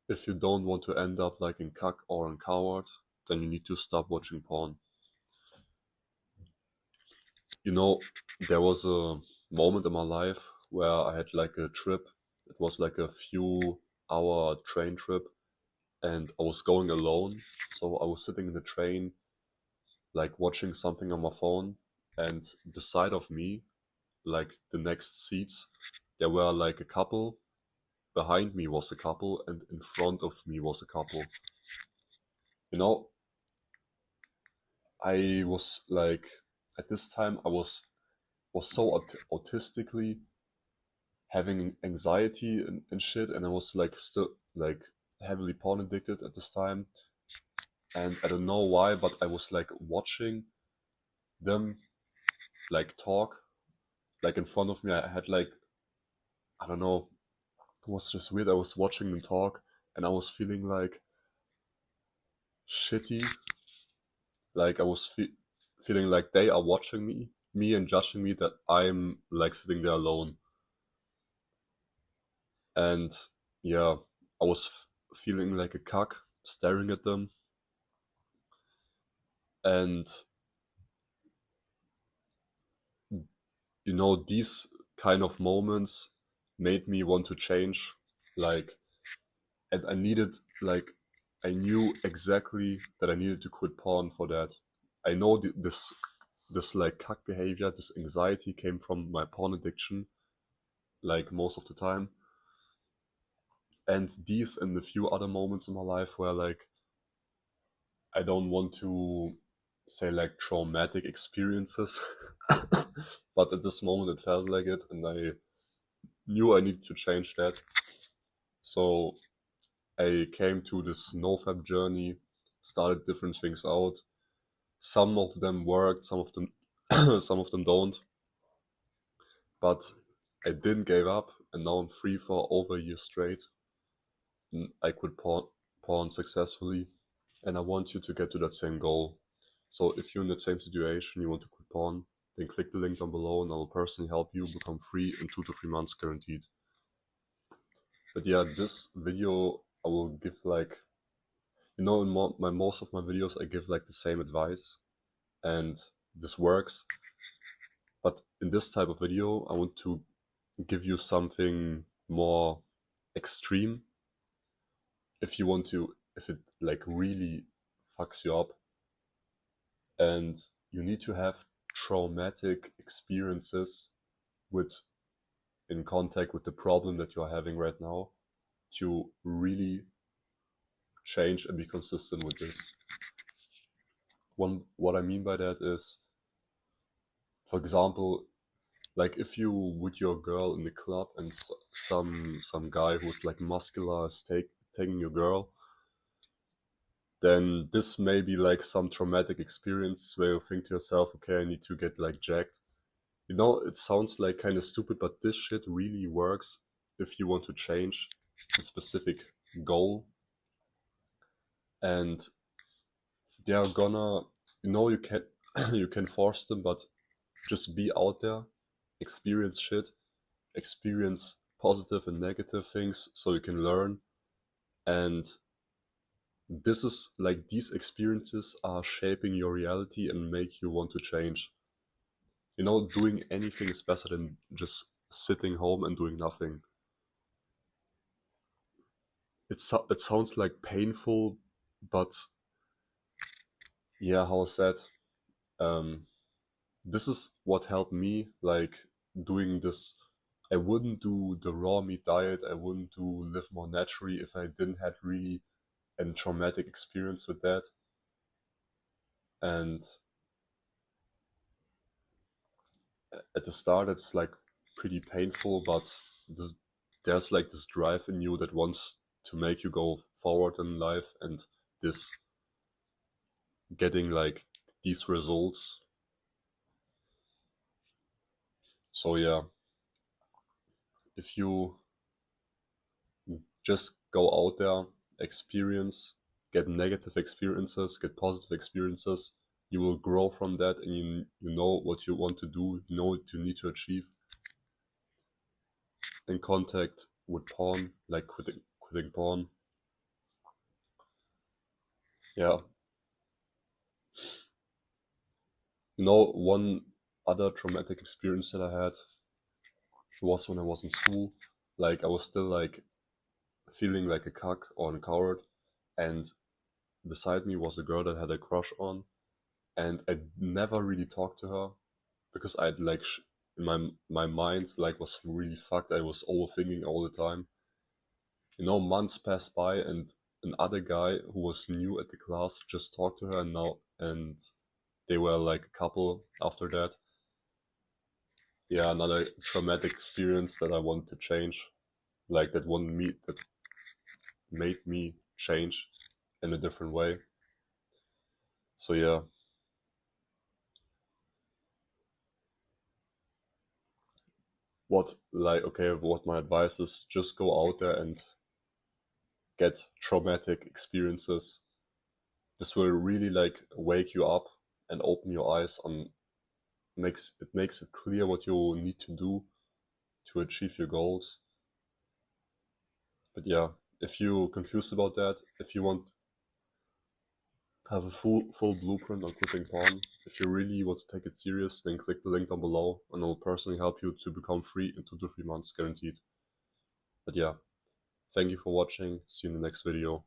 If you don't want to end up like in cuck or in coward, then you need to stop watching porn. You know, there was a moment in my life where I had like a trip. It was like a few hour train trip and I was going alone. So I was sitting in the train, like watching something on my phone, and beside of me, like the next seats, there were like a couple. Behind me was a couple, and in front of me was a couple. You know, I was like, at this time, I was so autistically having anxiety and shit, and I was like still like heavily porn addicted at this time, and I don't know why, but I was like watching them like talk like in front of me. I had like, I don't know, it was just weird. I was watching them talk, and I was feeling like shitty. Like I was feeling like they are watching me and judging me that I'm like sitting there alone. And yeah, I was feeling like a cuck staring at them. And these kind of moments made me want to change. Like, and I needed, like, I knew exactly that I needed to quit porn for that. I know this like cuck behavior, this anxiety came from my porn addiction, like most of the time. And these and a few other moments in my life where like I don't want to say like traumatic experiences, but at this moment it felt like it, and I knew I needed to change that. So I came to this NoFap journey, started different things out. Some of them worked, some of them some of them don't. But I didn't give up, and now I'm free for over a year straight. And I quit porn successfully, and I want you to get to that same goal. So if you're in that same situation, you want to quit porn, then click the link down below and I will personally help you become free in 2 to 3 months guaranteed. But yeah, this video I will give like, in most of my videos I give like the same advice, and this works. But in this type of video, I want to give you something more extreme. If it like really fucks you up, and you need to have traumatic experiences with in contact with the problem that you're having right now to really change and be consistent with this. What I mean by that is, for example, like if you with your girl in the club and some guy who's like muscular is taking your girl, then this may be like some traumatic experience where you think to yourself, okay, I need to get like jacked. It sounds like kind of stupid, but this shit really works if you want to change a specific goal. And they are gonna, you can you can force them, but just be out there, experience shit, experience positive and negative things so you can learn. And this is like these experiences are shaping your reality and make you want to change. Doing anything is better than just sitting home and doing nothing. It sounds like painful, but yeah, how is that? Um, this is what helped me, like doing this. I wouldn't do the raw meat diet. I wouldn't do live more naturally if I didn't have really a traumatic experience with that. And at the start, it's like pretty painful, but this, there's like this drive in you that wants to make you go forward in life, and this getting like these results. So yeah, if you just go out there, experience, get negative experiences, get positive experiences, you will grow from that, and you know what you want to do, you know what you need to achieve. In contact with porn, like quitting porn, Yeah. You know, one other traumatic experience that I had was when I was in school. Like I was still like feeling like a cuck or a coward, and beside me was a girl that I had a crush on, and I never really talked to her because I'd like in my mind like was really fucked. I was overthinking all the time. You know, months passed by, and another guy who was new at the class just talked to her, and now and they were like a couple after that. Yeah, another traumatic experience that I want to change, like that made me change in a different way. So yeah, what my advice is: just go out there and get traumatic experiences. This will really like wake you up and open your eyes on makes it clear what you need to do to achieve your goals. But yeah, if you're confused about that, if you want have a full blueprint on quitting porn, if you really want to take it serious, then click the link down below and I'll personally help you to become free in 2 to 3 months guaranteed. But yeah, thank you for watching. See you in the next video.